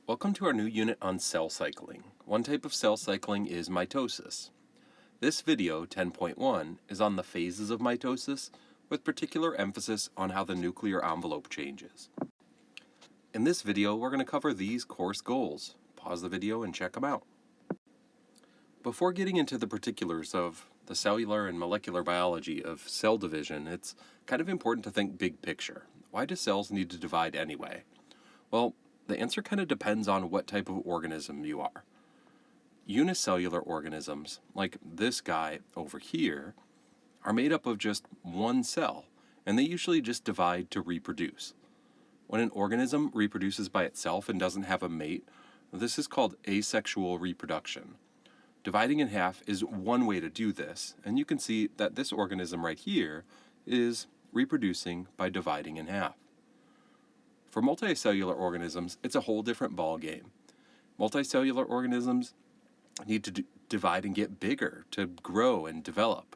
Welcome to our new unit on cell cycling. One type of cell cycling is mitosis. This video, 10.1, is on the phases of mitosis, with particular emphasis on how the nuclear envelope changes. In this video, we're going to cover these course goals. Pause the video and check them out. Before getting into the particulars of the cellular and molecular biology of cell division, it's kind of important to think big picture. Why do cells need to divide anyway? Well, the answer kind of depends on what type of organism you are. Unicellular organisms, like this guy over here, are made up of just one cell, and they usually just divide to reproduce. When an organism reproduces by itself and doesn't have a mate, this is called asexual reproduction. Dividing in half is one way to do this, and you can see that this organism right here is reproducing by dividing in half. For multicellular organisms, it's a whole different ballgame. Multicellular organisms need to divide and get bigger to grow and develop.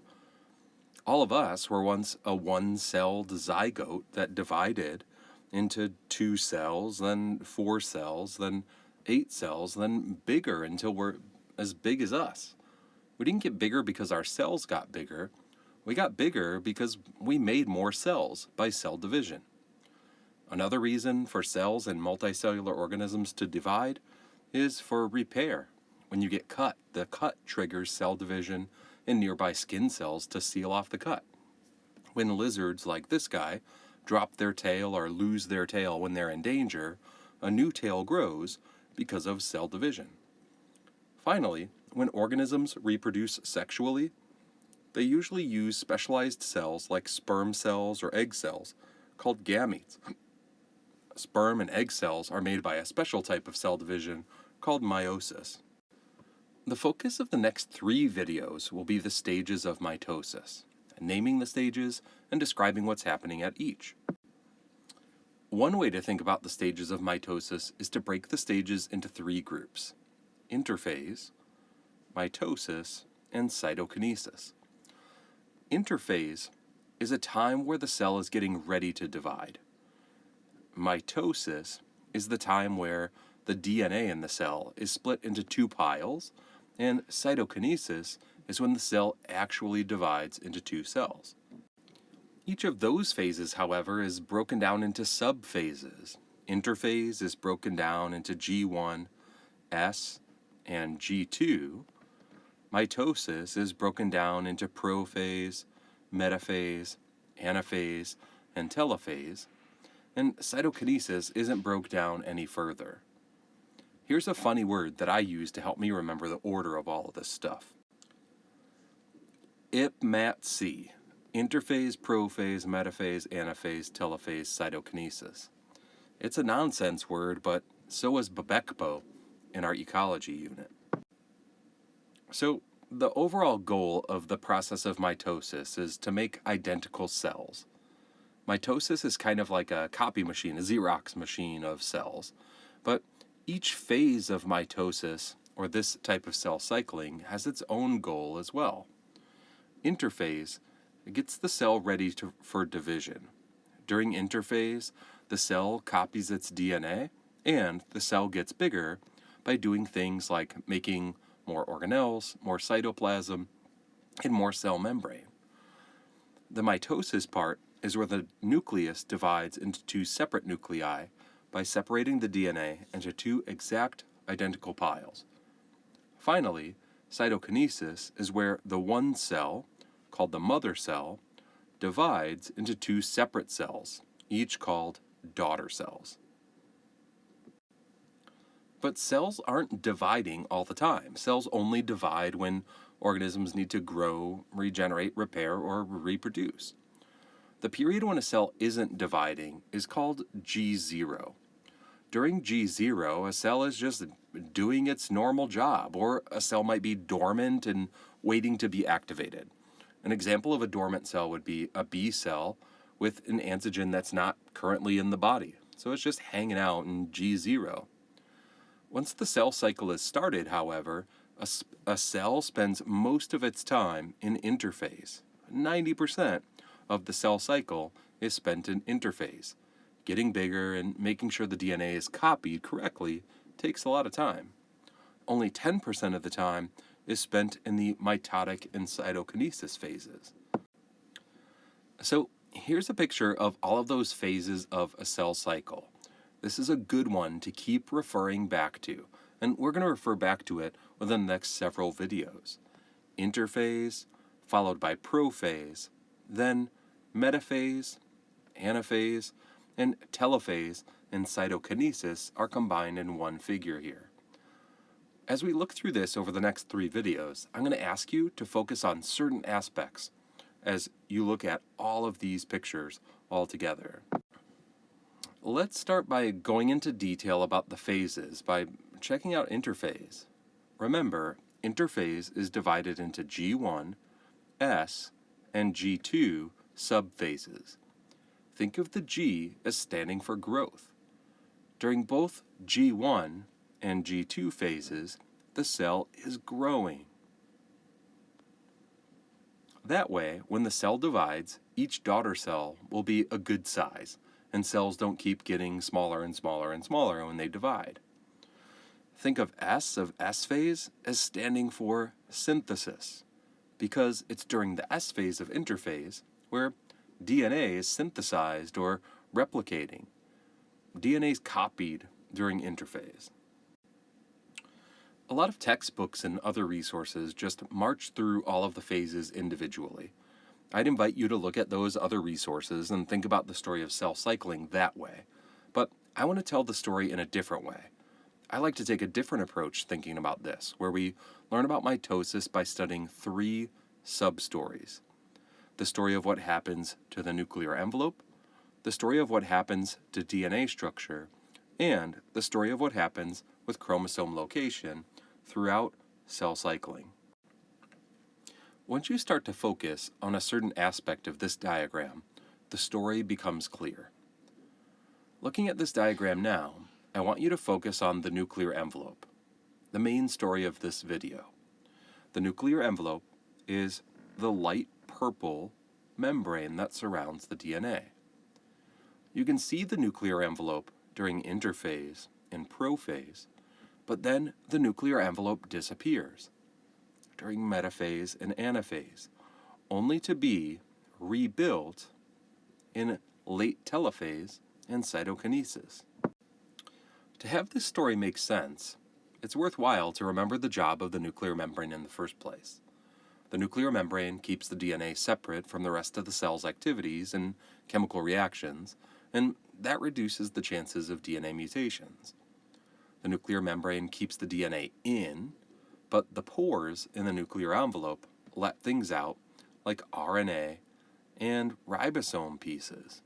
All of us were once a one-celled zygote that divided into 2 cells, then 4 cells, then 8 cells, then bigger until we're as big as us. We didn't get bigger because our cells got bigger. We got bigger because we made more cells by cell division. Another reason for cells and multicellular organisms to divide is for repair. When you get cut, the cut triggers cell division in nearby skin cells to seal off the cut. When lizards like this guy drop their tail or lose their tail when they're in danger, a new tail grows because of cell division. Finally, when organisms reproduce sexually, they usually use specialized cells like sperm cells or egg cells called gametes. Sperm and egg cells are made by a special type of cell division called meiosis. The focus of the next 3 videos will be the stages of mitosis, naming the stages and describing what's happening at each. One way to think about the stages of mitosis is to break the stages into 3 groups: interphase, mitosis, and cytokinesis. Interphase is a time where the cell is getting ready to divide. Mitosis is the time where the DNA in the cell is split into 2 piles, and cytokinesis is when the cell actually divides into 2 cells. Each of those phases, however, is broken down into subphases. Interphase is broken down into G1, S, and G2. Mitosis is broken down into prophase, metaphase, anaphase, and telophase. And cytokinesis isn't broke down any further. Here's a funny word that I use to help me remember the order of all of this stuff. IPMATC, interphase, prophase, metaphase, anaphase, telophase, cytokinesis. It's a nonsense word, but so is Babekbo in our ecology unit. So the overall goal of the process of mitosis is to make identical cells. Mitosis is kind of like a copy machine, a Xerox machine of cells. But each phase of mitosis, or this type of cell cycling, has its own goal as well. Interphase gets the cell ready for division. During interphase, the cell copies its DNA, and the cell gets bigger by doing things like making more organelles, more cytoplasm, and more cell membrane. The mitosis part is where the nucleus divides into 2 separate nuclei by separating the DNA into 2 exact identical piles. Finally, cytokinesis is where the one cell, called the mother cell, divides into 2 separate cells, each called daughter cells. But cells aren't dividing all the time. Cells only divide when organisms need to grow, regenerate, repair, or reproduce. The period when a cell isn't dividing is called G0. During G0, a cell is just doing its normal job, or a cell might be dormant and waiting to be activated. An example of a dormant cell would be a B cell with an antigen that's not currently in the body, so it's just hanging out in G0. Once the cell cycle is started, however, a cell spends most of its time in interphase. 90% of the cell cycle is spent in interphase, getting bigger and making sure the DNA is copied correctly takes a lot of time. Only 10% of the time is spent in the mitotic and cytokinesis phases. So here's a picture of all of those phases of a cell cycle. This is a good one to keep referring back to, and we're going to refer back to it within the next several videos. Interphase, followed by prophase, then metaphase, anaphase, and telophase and cytokinesis are combined in one figure here. As we look through this over the next 3 videos, I'm going to ask you to focus on certain aspects as you look at all of these pictures all together. Let's start by going into detail about the phases by checking out interphase. Remember, interphase is divided into G1, S, and G2 subphases. Think of the G as standing for growth. During both G1 and G2 phases, the cell is growing. That way, when the cell divides, each daughter cell will be a good size, and cells don't keep getting smaller and smaller and smaller when they divide. Think of S phase as standing for synthesis, because it's during the S phase of interphase where DNA is synthesized or replicating. DNA is copied during interphase. A lot of textbooks and other resources just march through all of the phases individually. I'd invite you to look at those other resources and think about the story of cell cycling that way. But I want to tell the story in a different way. I like to take a different approach thinking about this, where we learn about mitosis by studying 3 sub-stories. The story of what happens to the nuclear envelope, the story of what happens to DNA structure, and the story of what happens with chromosome location throughout cell cycling. Once you start to focus on a certain aspect of this diagram, the story becomes clear. Looking at this diagram now, I want you to focus on the nuclear envelope, the main story of this video. The nuclear envelope is the light purple membrane that surrounds the DNA. You can see the nuclear envelope during interphase and prophase, but then the nuclear envelope disappears during metaphase and anaphase, only to be rebuilt in late telophase and cytokinesis. To have this story make sense, it's worthwhile to remember the job of the nuclear membrane in the first place. The nuclear membrane keeps the DNA separate from the rest of the cell's activities and chemical reactions, and that reduces the chances of DNA mutations. The nuclear membrane keeps the DNA in, but the pores in the nuclear envelope let things out like RNA and ribosome pieces.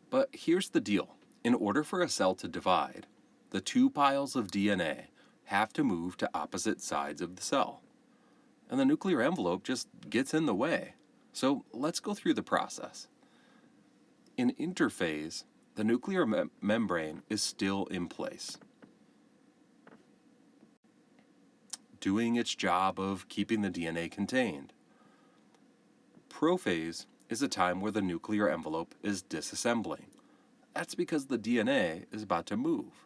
But here's the deal. In order for a cell to divide, the 2 piles of DNA have to move to opposite sides of the cell. And the nuclear envelope just gets in the way. So let's go through the process. In interphase, the nuclear membrane is still in place, doing its job of keeping the DNA contained. Prophase is a time where the nuclear envelope is disassembling. That's because the DNA is about to move.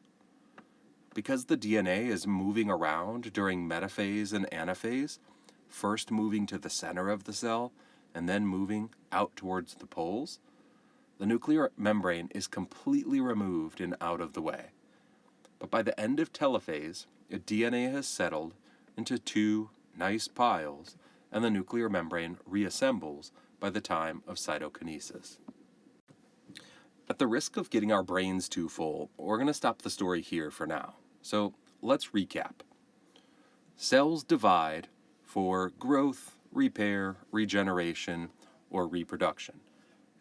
Because the DNA is moving around during metaphase and anaphase, first moving to the center of the cell and then moving out towards the poles, the nuclear membrane is completely removed and out of the way. But by the end of telophase, DNA has settled into 2 nice piles, and the nuclear membrane reassembles by the time of cytokinesis. At the risk of getting our brains too full, we're going to stop the story here for now. So let's recap. Cells divide for growth, repair, regeneration, or reproduction.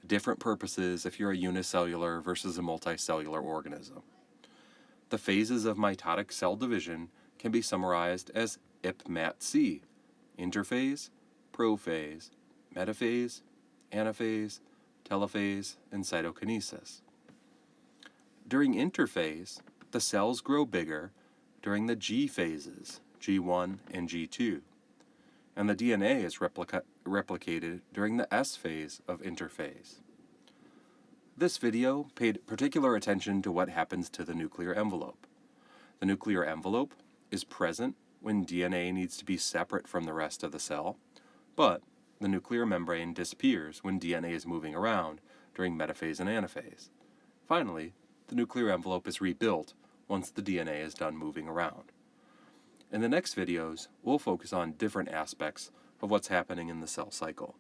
Different purposes if you're a unicellular versus a multicellular organism. The phases of mitotic cell division can be summarized as IPMATC: interphase, prophase, metaphase, anaphase, telophase, and cytokinesis. During interphase, the cells grow bigger during the G phases, G1 and G2, and the DNA is replicated during the S phase of interphase. This video paid particular attention to what happens to the nuclear envelope. The nuclear envelope is present when DNA needs to be separate from the rest of the cell, but the nuclear membrane disappears when DNA is moving around during metaphase and anaphase. Finally, the nuclear envelope is rebuilt once the DNA is done moving around. In the next videos, we'll focus on different aspects of what's happening in the cell cycle.